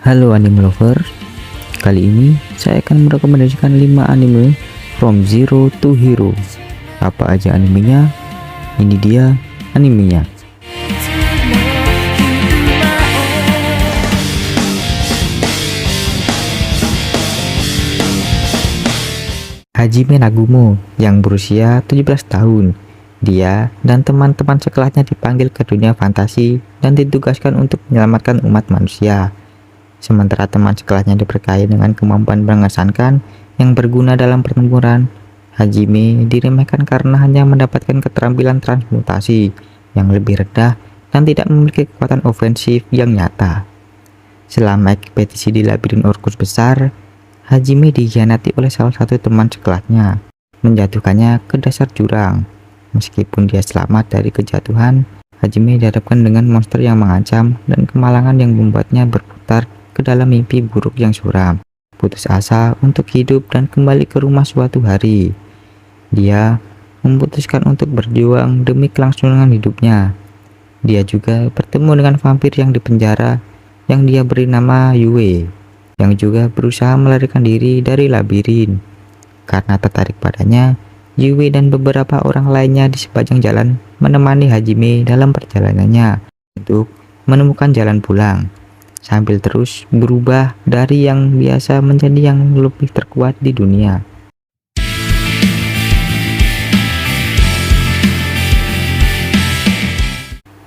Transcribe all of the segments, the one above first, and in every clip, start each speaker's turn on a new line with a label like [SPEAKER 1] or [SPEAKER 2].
[SPEAKER 1] Halo anime lover, kali ini saya akan merekomendasikan 5 anime From Zero to Hero. Apa aja animenya? Ini dia animenya. Hajime Nagumo yang berusia 17 tahun. Dia dan teman-teman sekolahnya dipanggil ke dunia fantasi dan ditugaskan untuk menyelamatkan umat manusia. Sementara teman sekolahnya diberkahi dengan kemampuan mengesankan yang berguna dalam pertempuran, Hajime diremehkan karena hanya mendapatkan keterampilan transmutasi yang lebih rendah dan tidak memiliki kekuatan ofensif yang nyata. Selama ekspedisi di labirin Orkus besar, Hajime dikhianati oleh salah satu teman sekolahnya, menjatuhkannya ke dasar jurang. Meskipun dia selamat dari kejatuhan, Hajime dihadapkan dengan monster yang mengancam dan kemalangan yang membuatnya berputar ke dalam mimpi buruk yang suram. Putus asa untuk hidup dan kembali ke rumah suatu hari, dia memutuskan untuk berjuang demi kelangsungan hidupnya. Dia juga bertemu dengan vampir yang dipenjara yang dia beri nama Yue, yang juga berusaha melarikan diri dari labirin. Karena tertarik padanya, Yue dan beberapa orang lainnya di sepanjang jalan menemani Hajime dalam perjalanannya untuk menemukan jalan pulang, sambil terus berubah dari yang biasa menjadi yang lebih terkuat di dunia.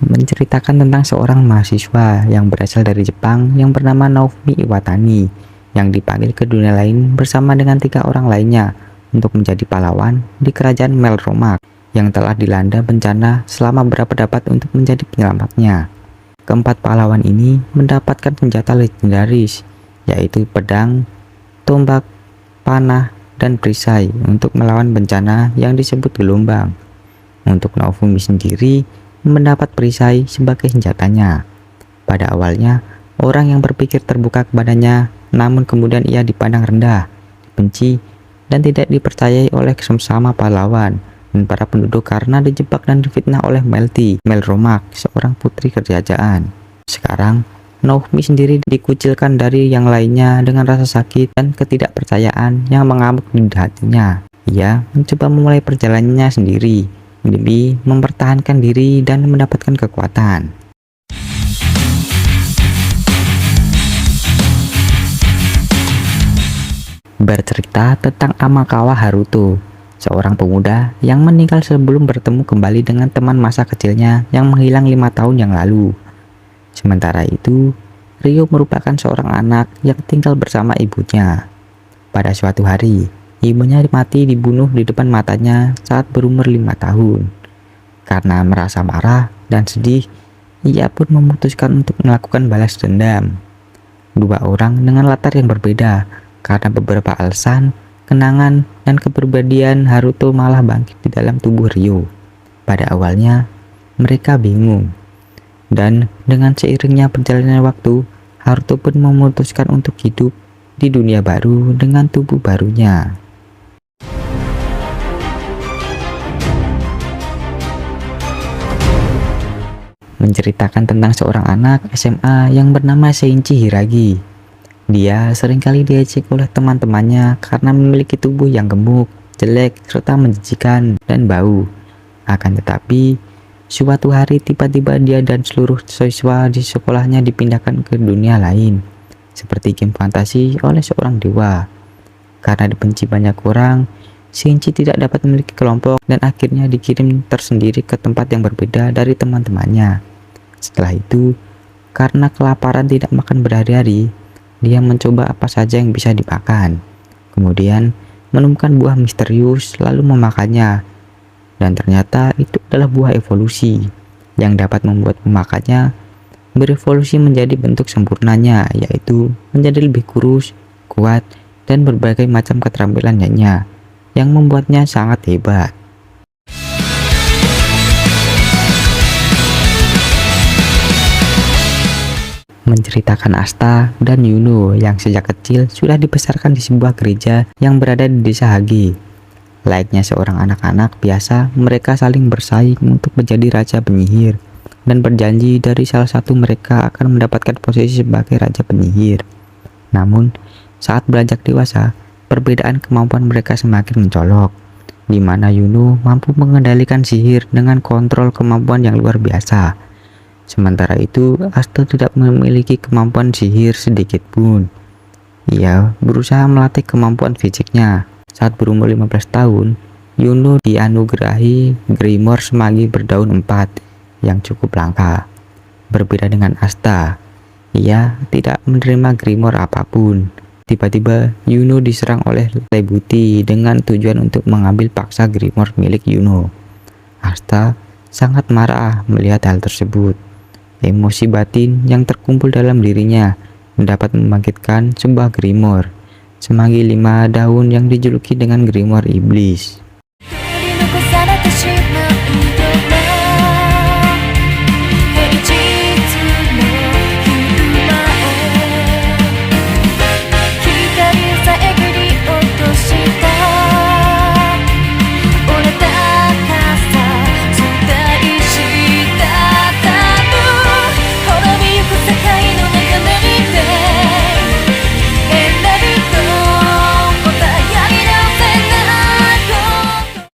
[SPEAKER 1] Menceritakan tentang seorang mahasiswa yang berasal dari Jepang yang bernama Naofumi Iwatani, yang dipanggil ke dunia lain bersama dengan 3 orang lainnya untuk menjadi pahlawan di kerajaan Melromak yang telah dilanda bencana selama berabad-abad untuk menjadi penyelamatnya. Keempat pahlawan ini mendapatkan senjata legendaris, yaitu pedang, tombak, panah, dan perisai untuk melawan bencana yang disebut gelombang. Untuk Naofumi sendiri mendapat perisai sebagai senjatanya. Pada awalnya, orang yang berpikir terbuka kepadanya, namun kemudian ia dipandang rendah, dibenci, dan tidak dipercayai oleh sesama pahlawan dan para penduduk karena dijebak dan difitnah oleh Melromak, seorang putri kerajaan. Sekarang, Naofumi sendiri dikucilkan dari yang lainnya dengan rasa sakit dan ketidakpercayaan yang mengamuk di hatinya. Ia mencoba memulai perjalanannya sendiri demi mempertahankan diri dan mendapatkan kekuatan. Bercerita tentang Amakawa Haruto, seorang pemuda yang meninggal sebelum bertemu kembali dengan teman masa kecilnya yang menghilang 5 tahun yang lalu. Sementara itu, Ryo merupakan seorang anak yang tinggal bersama ibunya. Pada suatu hari, ibunya mati dibunuh di depan matanya saat berumur 5 tahun. Karena merasa marah dan sedih, ia pun memutuskan untuk melakukan balas dendam. 2 orang dengan latar yang berbeda karena beberapa alasan, kenangan, dan kepribadian Haruto malah bangkit di dalam tubuh Ryo. Pada awalnya, mereka bingung. Dan dengan seiringnya perjalanan waktu, Haruto pun memutuskan untuk hidup di dunia baru dengan tubuh barunya. Menceritakan tentang seorang anak SMA yang bernama Seiichi Hiragi. Dia seringkali diejek oleh teman-temannya karena memiliki tubuh yang gemuk, jelek, serta menjijikan dan bau. Akan tetapi, suatu hari tiba-tiba dia dan seluruh siswa di sekolahnya dipindahkan ke dunia lain, seperti game fantasi oleh seorang dewa. Karena dibenci banyak orang, Seiichi tidak dapat memiliki kelompok dan akhirnya dikirim tersendiri ke tempat yang berbeda dari teman-temannya. Setelah itu, karena kelaparan tidak makan berhari-hari, dia mencoba apa saja yang bisa dimakan. Kemudian menemukan buah misterius lalu memakannya. Dan ternyata itu adalah buah evolusi yang dapat membuat pemakannya berevolusi menjadi bentuk sempurnanya, yaitu menjadi lebih kurus, kuat, dan berbagai macam keterampilan lainnya yang membuatnya sangat hebat. Menceritakan Asta dan Yuno yang sejak kecil sudah dibesarkan di sebuah gereja yang berada di desa Hage. Layaknya seorang anak-anak biasa, mereka saling bersaing untuk menjadi raja penyihir, dan berjanji dari salah satu mereka akan mendapatkan posisi sebagai raja penyihir. Namun, saat beranjak dewasa, perbedaan kemampuan mereka semakin mencolok, di mana Yuno mampu mengendalikan sihir dengan kontrol kemampuan yang luar biasa. Sementara itu, Asta tidak memiliki kemampuan sihir sedikit pun. Ia berusaha melatih kemampuan fisiknya. Saat berumur 15 tahun, Yuno dianugerahi Grimoire Semagi Berdaun 4 yang cukup langka. Berbeda dengan Asta, ia tidak menerima Grimoire apapun. Tiba-tiba Yuno diserang oleh Lebuti dengan tujuan untuk mengambil paksa Grimoire milik Yuno. Asta sangat marah melihat hal tersebut. Emosi batin yang terkumpul dalam dirinya dapat membangkitkan sebuah Grimoire Semagi 5 daun yang dijuluki dengan Grimoire Iblis.